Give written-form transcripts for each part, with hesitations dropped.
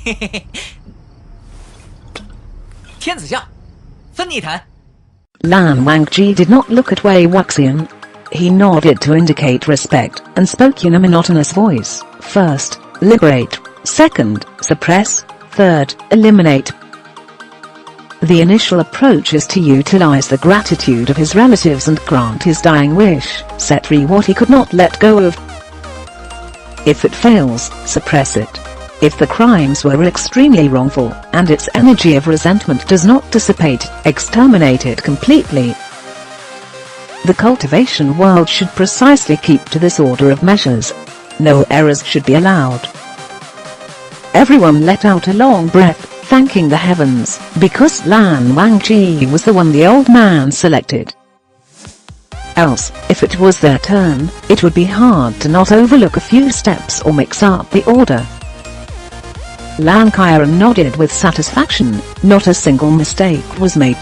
嘿嘿嘿，天子下，分你一坛。 Lan Wangji did not look at Wei Wuxian. He nodded to indicate respect and spoke in a monotonous voice. First, liberate. Second, suppress. Third, eliminate. The initial approach is to utilize the gratitude of his relatives and grant his dying wish, set free what he could not let go of. If it fails, suppress it. If the crimes were extremely wrongful, and its energy of resentment does not dissipate, exterminate it completely. The cultivation world should precisely keep to this order of measures. No errors should be allowed. Everyone let out a long breath, thanking the heavens, because Lan Wangji was the one the old man selected. Else, if it was their turn, it would be hard to not overlook a few steps or mix up the order. Lan Qiren nodded with satisfaction. Not a single mistake was made.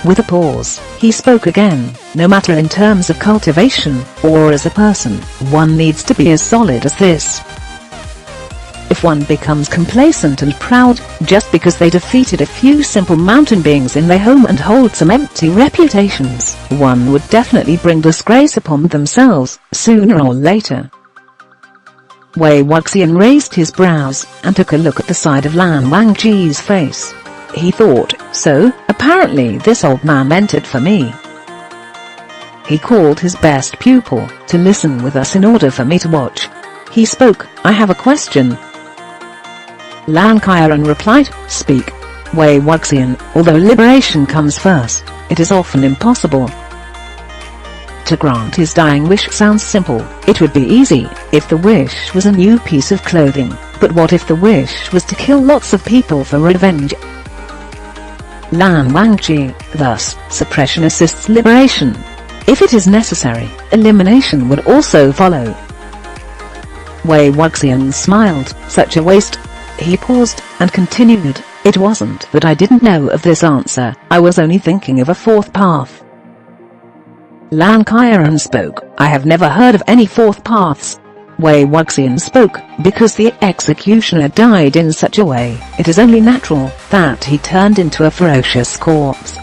With a pause, he spoke again. No matter in terms of cultivation, or as a person, one needs to be as solid as this. If one becomes complacent and proud, just because they defeated a few simple mountain beings in their home and hold some empty reputations, one would definitely bring disgrace upon themselves, sooner or later. Wei Wuxian raised his brows, and took a look at the side of Lan Wangji's face. He thought, so, apparently this old man meant it for me. He called his best pupil, to listen with us in order for me to watch. He spoke, I have a question. Lan Qiren replied, speak. Wei Wuxian, although liberation comes first, it is often impossible. To grant his dying wish sounds simple. It would be easy, if the wish was a new piece of clothing, but what if the wish was to kill lots of people for revenge? Lan Wangji, thus, suppression assists liberation. If it is necessary, elimination would also follow. Wei Wuxian smiled, such a waste. He paused, and continued, it wasn't that I didn't know of this answer, I was only thinking of a fourth path. Lan Qiren spoke, I have never heard of any fourth paths. Wei Wuxian spoke, because the executioner died in such a way, it is only natural that he turned into a ferocious corpse.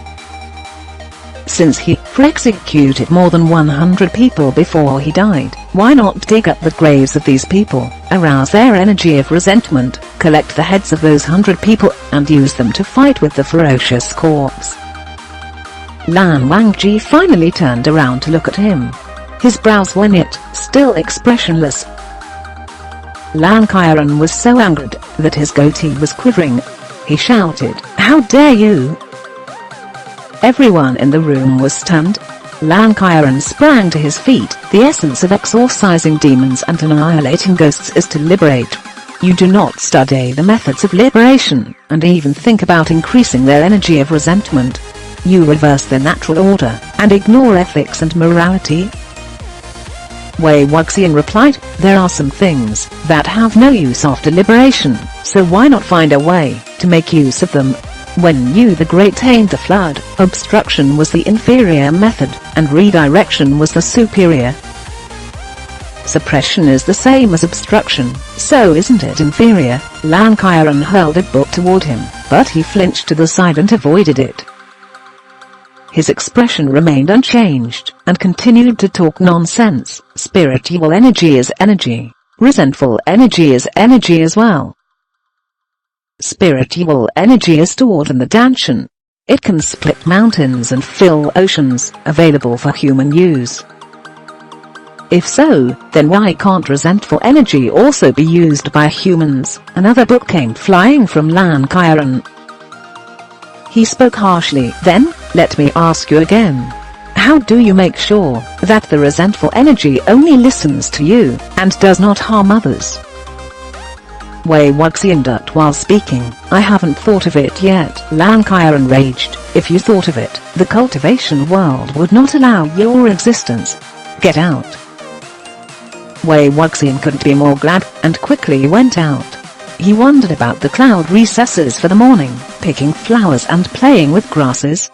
Since he executed more than 100 people before he died, why not dig up the graves of these people, arouse their energy of resentment, collect the heads of those 100 people, and use them to fight with the ferocious corpse? Lan Wangji finally turned around to look at him. His brows were knit, still expressionless. Lan Qiren was so angered that his goatee was quivering. He shouted, how dare you! Everyone in the room was stunned. Lan Qiren sprang to his feet. The essence of exorcising demons and annihilating ghosts is to liberate. You do not study the methods of liberation, and even think about increasing their energy of resentment. You reverse the natural order, and ignore ethics and morality. Wei Wuxian replied, there are some things that have no use after liberation, so why not find a way to make use of them? When you the Great tamed the flood, obstruction was the inferior method, and redirection was the superior. Suppression is the same as obstruction, so isn't it inferior? Lan Qiren hurled a book toward him, but he flinched to the side and avoided it. His expression remained unchanged, and continued to talk nonsense. Spiritual energy is energy. Resentful energy is energy as well. Spiritual energy is stored in the Danshan. It can split mountains and fill oceans, available for human use. If so, then why can't resentful energy also be used by humans? Another book came flying from Lan Qiren. He spoke harshly. Then, let me ask you again. How do you make sure that the resentful energy only listens to you, and does not harm others? Wei Wuxian ducked while speaking. I haven't thought of it yet. Lan Qiren raged. If you thought of it, the cultivation world would not allow your existence. Get out. Wei Wuxian couldn't be more glad, and quickly went out. He wandered about the cloud recesses for the morning, picking flowers and playing with grasses.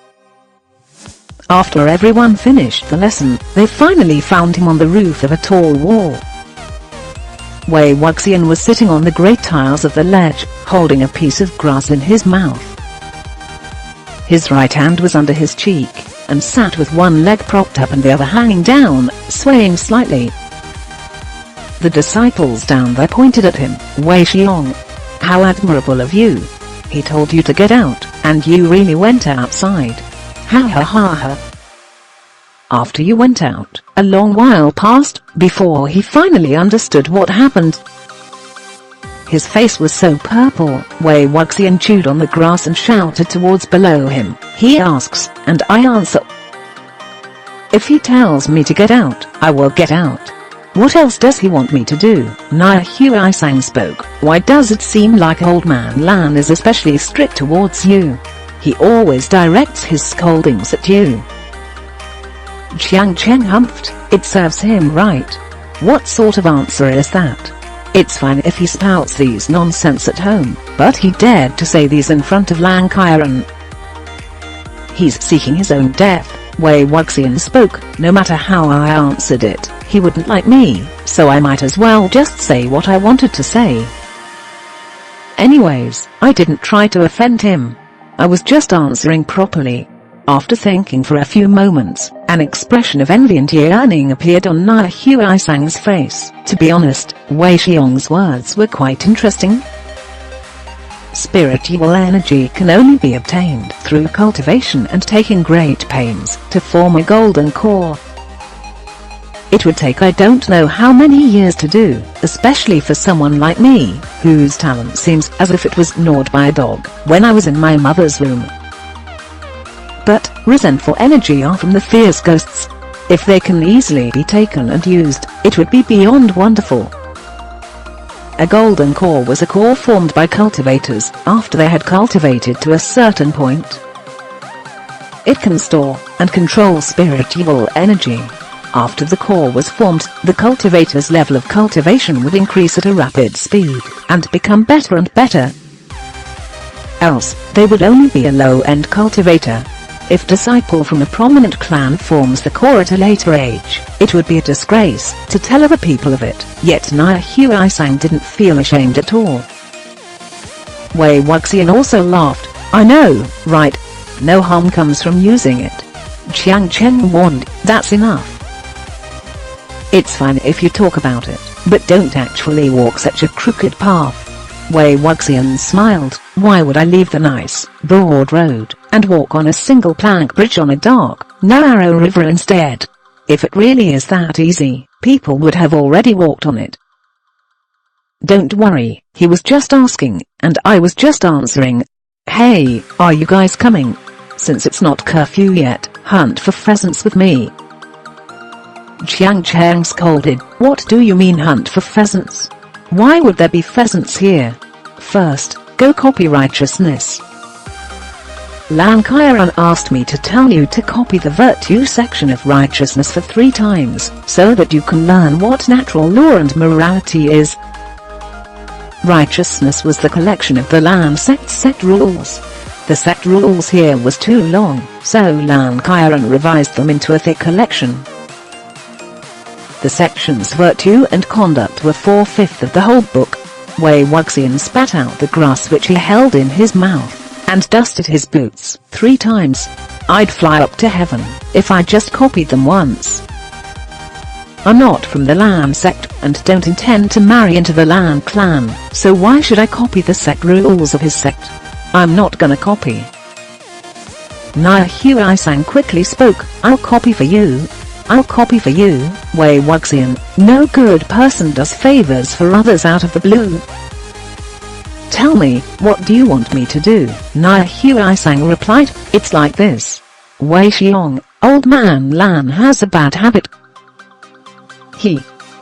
After everyone finished the lesson, they finally found him on the roof of a tall wall. Wei Wuxian was sitting on the grey tiles of the ledge, holding a piece of grass in his mouth. His right hand was under his cheek, and sat with one leg propped up and the other hanging down, swaying slightly. The disciples down there pointed at him. "Wei Xiong, how admirable of you. He told you to get out, and you really went outside. Ha ha ha ha." After you went out, a long while passed before he finally understood what happened. His face was so purple, Wei Wuxian chewed on the grass and shouted towards below him. He asks, and I answer. If he tells me to get out, I will get out. What else does he want me to do? Nia Huaisang spoke. Why does it seem like old man Lan is especially strict towards you? He always directs his scoldings at you. Jiang Cheng humphed. It serves him right. What sort of answer is that? It's fine if he spouts these nonsense at home, but he dared to say these in front of Lan Kairan. He's seeking his own death, Wei Wuxian spoke. No matter how I answered it, he wouldn't like me, so I might as well just say what I wanted to say. Anyways, I didn't try to offend him. I was just answering properly. After thinking for a few moments, an expression of envy and yearning appeared on Nia Huaisang's face. To be honest, Wei Xiong's words were quite interesting. Spiritual energy can only be obtained through cultivation and taking great pains to form a golden core. It would take I don't know how many years to do, especially for someone like me, whose talent seems as if it was gnawed by a dog when I was in my mother's womb. But resentful energy are from the fierce ghosts. If they can easily be taken and used, it would be beyond wonderful. A golden core was a core formed by cultivators after they had cultivated to a certain point. It can store and control spiritual energy. After the core was formed, the cultivator's level of cultivation would increase at a rapid speed and become better and better. Else, they would only be a low-end cultivator. If disciple from a prominent clan forms the core at a later age, it would be a disgrace to tell other people of it, yet Nia Huaisang didn't feel ashamed at all. Wei Wuxian also laughed. I know, right? No harm comes from using it. Jiang Chen warned, that's enough. It's fine if you talk about it, but don't actually walk such a crooked path. Wei Wuxian smiled. Why would I leave the nice, broad road, and walk on a single plank bridge on a dark, narrow river instead? If it really is that easy, people would have already walked on it. Don't worry, he was just asking, and I was just answering. Hey, are you guys coming? Since it's not curfew yet, hunt for pheasants with me. Jiang Cheng scolded. What do you mean hunt for pheasants? Why would there be pheasants here? First, go copy righteousness. Lan Kairan asked me to tell you to copy the virtue section of righteousness for 3 times, so that you can learn what natural law and morality is. Righteousness was the collection of the Lan sect's sect rules. The sect rules here was too long, so Lan Kairan revised them into a thick collection. The sections virtue and conduct were 4/5 of the whole book. Wei Wuxian spat out the grass which he held in his mouth, and dusted his boots 3 times. I'd fly up to heaven if I just copied them once. I'm not from the Lan sect and don't intend to marry into the Lan clan, so why should I copy the sect rules of his sect? I'm not gonna copy. Nia Huaisang quickly spoke. I'll copy for you. I'll copy for you, Wei Wuxian. No good person does favors for others out of the blue. Tell me, what do you want me to do? Nia Huaisang replied. It's like this. Wei Xiong, old man Lan has a bad habit.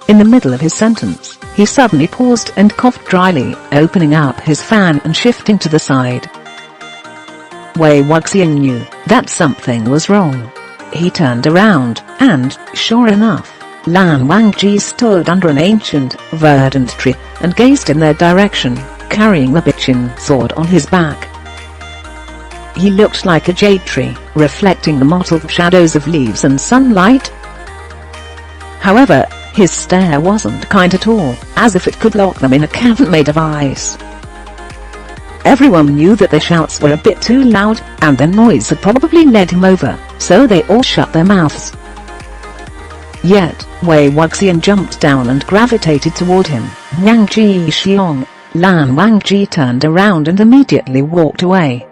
In the middle of his sentence, he suddenly paused and coughed dryly, opening up his fan and shifting to the side. Wei Wuxian knew that something was wrong. He turned around, and, sure enough, Lan Wangji stood under an ancient, verdant tree, and gazed in their direction, carrying the bitchin sword on his back. He looked like a jade tree, reflecting the mottled shadows of leaves and sunlight. However, His stare wasn't kind at all, as if it could lock them in a cavern made of ice. Everyone knew that the shouts were a bit too loud, and the noise had probably led him over, so they all shut their mouths. Yet, Wei Wuxian jumped down and gravitated toward him. Yang Ji Xiong. Lan Wangji turned around and immediately walked away.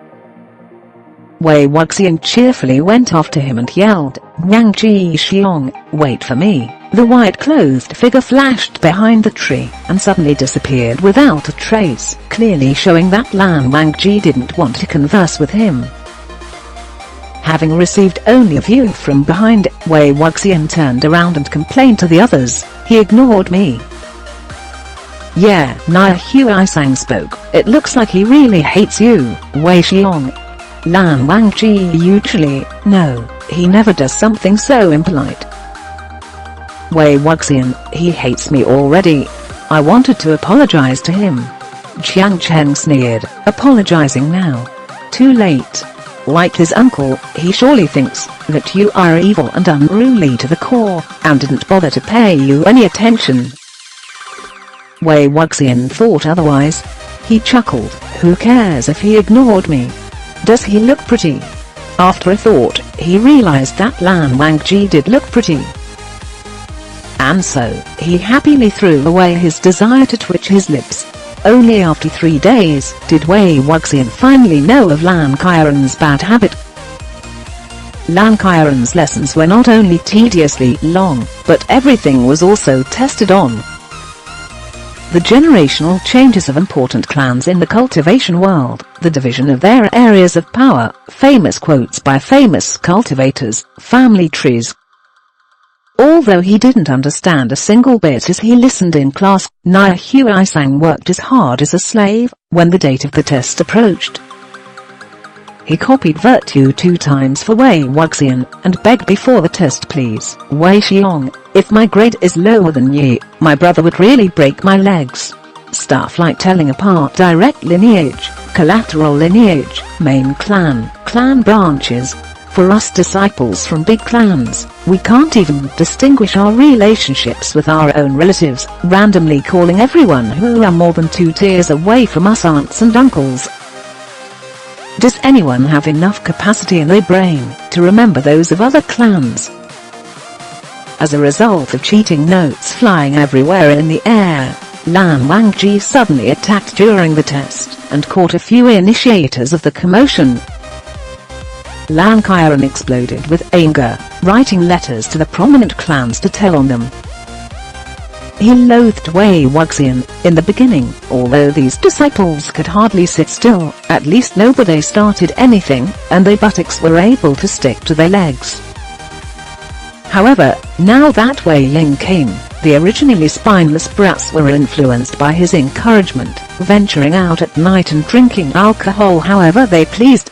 Wei Wuxian cheerfully went after him and yelled, "Yang Ji Xiong, wait for me." The white-clothed figure flashed behind the tree and suddenly disappeared without a trace, clearly showing that Lan Wangji didn't want to converse with him. Having received only a view from behind, Wei Wuxian turned around and complained to the others, "He ignored me." "Yeah," Nia Huaisang spoke, "it looks like he really hates you, Wei Xiong." Lan Wangji usually, "No, he never does something so impolite." Wei Wuxian, "He hates me already. I wanted to apologize to him." Jiang Cheng sneered, "Apologizing now? Too late. Like his uncle, he surely thinks that you are evil and unruly to the core, and didn't bother to pay you any attention." Wei Wuxian thought otherwise. He chuckled, "Who cares if he ignored me? Does he look pretty?" After a thought, he realized that Lan Wangji did look pretty. And so, he happily threw away his desire to twitch his lips. Only after 3 days did Wei Wuxian finally know of Lan Qiren's bad habit. Lan Qiren's lessons were not only tediously long, but everything was also tested on. The generational changes of important clans in the cultivation world, the division of their areas of power, famous quotes by famous cultivators, family trees. Although he didn't understand a single bit as he listened in class, Nia Huaisang worked as hard as a slave when the date of the test approached. He copied Virtue 2 times for Wei Wuxian, and begged before the test, "Please, Wei Xiong, if my grade is lower than Yi, my brother would really break my legs." Stuff like telling apart direct lineage, collateral lineage, main clan, clan branches. For us disciples from big clans, we can't even distinguish our relationships with our own relatives, randomly calling everyone who are more than 2 tiers away from us aunts and uncles. Does anyone have enough capacity in their brain to remember those of other clans? As a result of cheating notes flying everywhere in the air, Lan Wangji suddenly attacked during the test, and caught a few initiators of the commotion. Lan Qiren exploded with anger, writing letters to the prominent clans to tell on them. He loathed Wei Wuxian in the beginning, although these disciples could hardly sit still. At least nobody started anything, and their buttocks were able to stick to their legs. However, now that Wei Ling came, the originally spineless brats were influenced by his encouragement, venturing out at night and drinking alcohol however they pleased.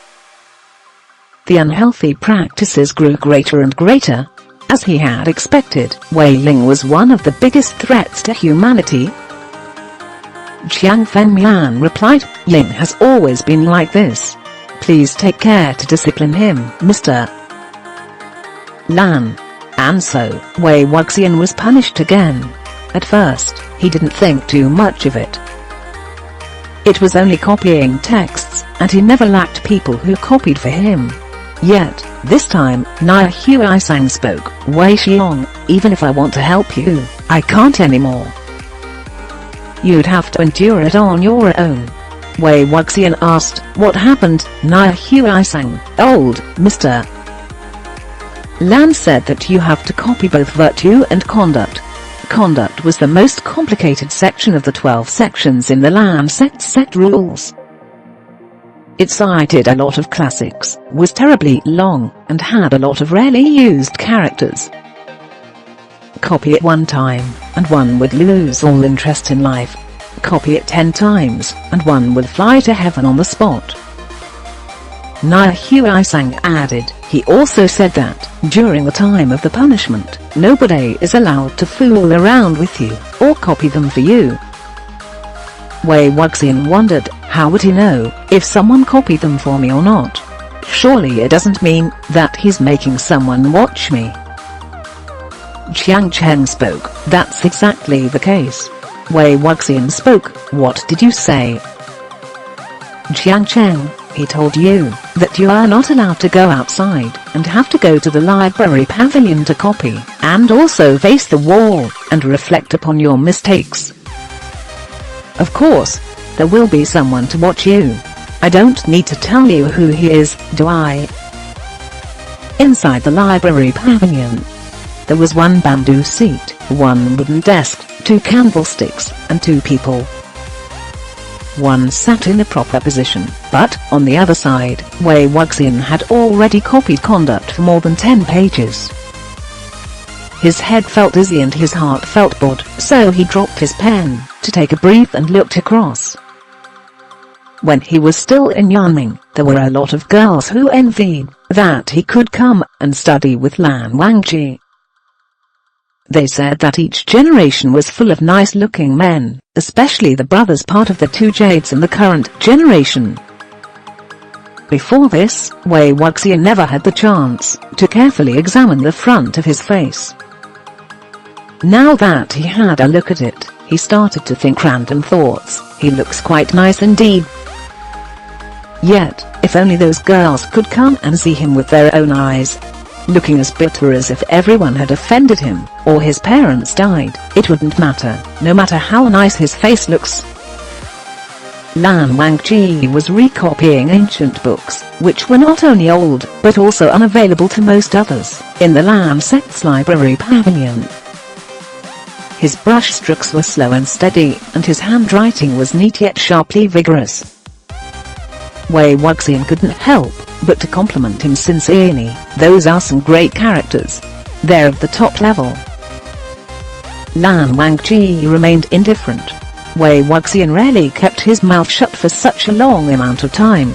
The unhealthy practices grew greater and greater. As he had expected, Wei Ling was one of the biggest threats to humanity. Jiang Fengmian replied, "Ling has always been like this. Please take care to discipline him, Mr. Lan." And so, Wei Wuxian was punished again. At first, he didn't think too much of it. It was only copying texts, and he never lacked people who copied for him. Yet, this time, Nia Huaisang spoke, "Wei Xiong, even if I want to help you, I can't anymore. You'd have to endure it on your own." Wei Wuxian asked, "What happened, Nia Huaisang, old Mr. Lan said that you have to copy both virtue and conduct." Conduct was the most complicated section of the 12 sections in the Lan sect's set rules. It cited a lot of classics, was terribly long, and had a lot of rarely used characters. Copy it 1 time, and one would lose all interest in life. Copy it 10 times, and one would fly to heaven on the spot. Nia Huaisang added, he also said that, during the time of the punishment, nobody is allowed to fool around with you, or copy them for you. Wei Wuxian wondered, how would he know if someone copied them for me or not? Surely it doesn't mean that he's making someone watch me. Jiang Cheng spoke. That's exactly the case. Wei Wuxian spoke. What did you say? Jiang Cheng, he told you that you are not allowed to go outside and have to go to the library pavilion to copy, and also face the wall and reflect upon your mistakes. Of course, there will be someone to watch you. I don't need to tell you who he is, do I? Inside the library pavilion, there was one bamboo seat, one wooden desk, 2 candlesticks, and 2 people. One sat in a proper position, but, on the other side, Wei Wuxian had already copied conduct for more than 10 pages. His head felt dizzy and his heart felt bored, so he dropped his pen, to take a breath and looked across. When he was still in Yanming, there were a lot of girls who envied that he could come and study with Lan Wangji. They said that each generation was full of nice-looking men, especially the brothers part of the 2 Jades in the current generation. Before this, Wei Wuxian never had the chance to carefully examine the front of his face. Now that he had a look at it, he started to think random thoughts. He looks quite nice indeed. Yet, if only those girls could come and see him with their own eyes. Looking as bitter as if everyone had offended him, or his parents died, it wouldn't matter, no matter how nice his face looks. Lan Wangji was recopying ancient books, which were not only old, but also unavailable to most others, in the Lan sect's library pavilion. His brush strokes were slow and steady, and his handwriting was neat yet sharply vigorous. Wei Wuxian couldn't help but to compliment him sincerely. Those are some great characters. They're of the top level. Lan Wangji remained indifferent. Wei Wuxian rarely kept his mouth shut for such a long amount of time.